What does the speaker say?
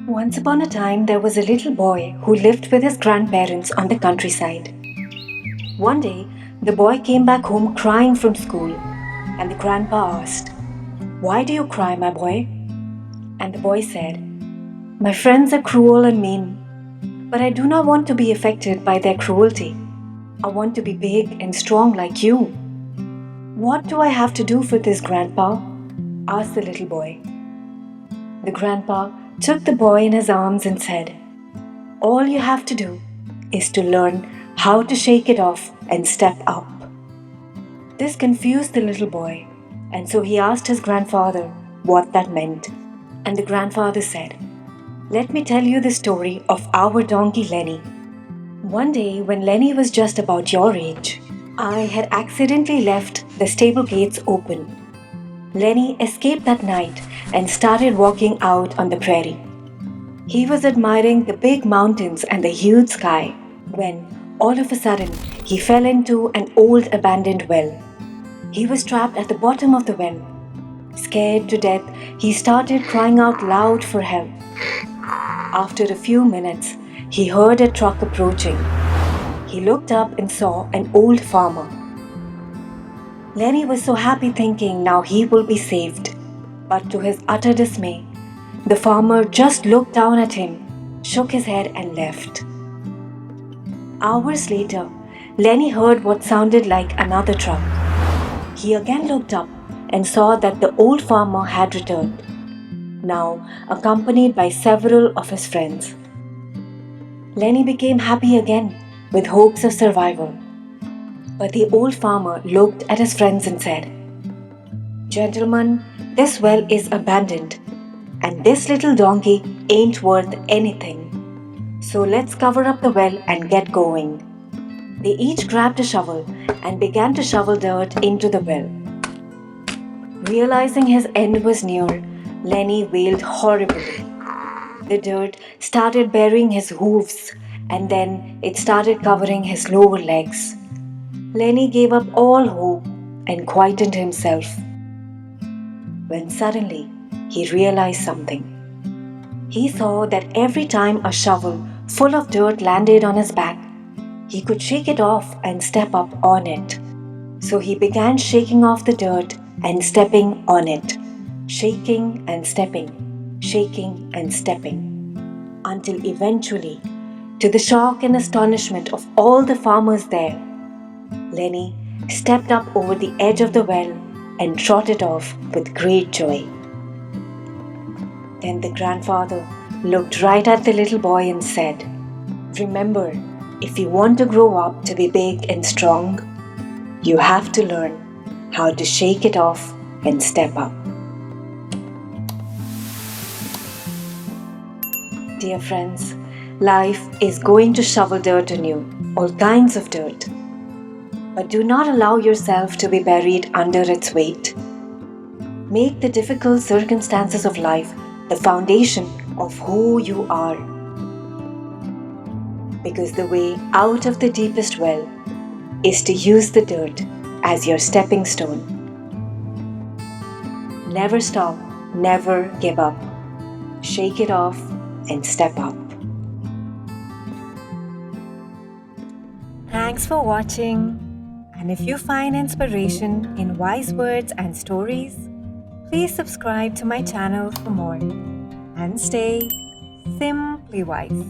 Once upon a time, there was a little boy who lived with his grandparents on the countryside. One day, the boy came back home crying from school, and the grandpa asked, "Why do you cry, my boy?" And the boy said, "My friends are cruel and mean, but I do not want to be affected by their cruelty. I want to be big and strong like you." "What do I have to do for this, Grandpa?" asked the little boy. The grandpa took the boy in his arms and said, "All you have to do is to learn how to shake it off and step up." This confused the little boy, and so he asked his grandfather what that meant. And the grandfather said, "Let me tell you the story of our donkey Lenny. One day, when Lenny was just about your age, I had accidentally left the stable gates open. Lenny escaped that night and started walking out on the prairie. He was admiring the big mountains and the huge sky when, all of a sudden, he fell into an old abandoned well. He was trapped at the bottom of the well. Scared to death, he started crying out loud for help. After a few minutes, he heard a truck approaching. He looked up and saw an old farmer. Lenny was so happy thinking now he will be saved. But to his utter dismay, the farmer just looked down at him, shook his head and left. Hours later, Lenny heard what sounded like another truck. He again looked up and saw that the old farmer had returned, now accompanied by several of his friends. Lenny became happy again, with hopes of survival. But the old farmer looked at his friends and said, "Gentlemen, this well is abandoned, and this little donkey ain't worth anything. So let's cover up the well and get going." They each grabbed a shovel and began to shovel dirt into the well. Realizing his end was near, Lenny wailed horribly. The dirt started burying his hooves, and then it started covering his lower legs. Lenny gave up all hope and quieted himself. When suddenly he realized something. He saw that every time a shovel full of dirt landed on his back, he could shake it off and step up on it. So he began shaking off the dirt and stepping on it, shaking and stepping, until eventually, to the shock and astonishment of all the farmers there, Lenny stepped up over the edge of the well and trotted off with great joy. Then the grandfather looked right at the little boy and said, "Remember, if you want to grow up to be big and strong, you have to learn how to shake it off and step up." Dear friends, life is going to shovel dirt on you, all kinds of dirt. But do not allow yourself to be buried under its weight. Make the difficult circumstances of life the foundation of who you are. Because the way out of the deepest well is to use the dirt as your stepping stone. Never stop, never give up. Shake it off and step up. Thanks for watching. And if you find inspiration in wise words and stories, please subscribe to my channel for more. And stay simply wise.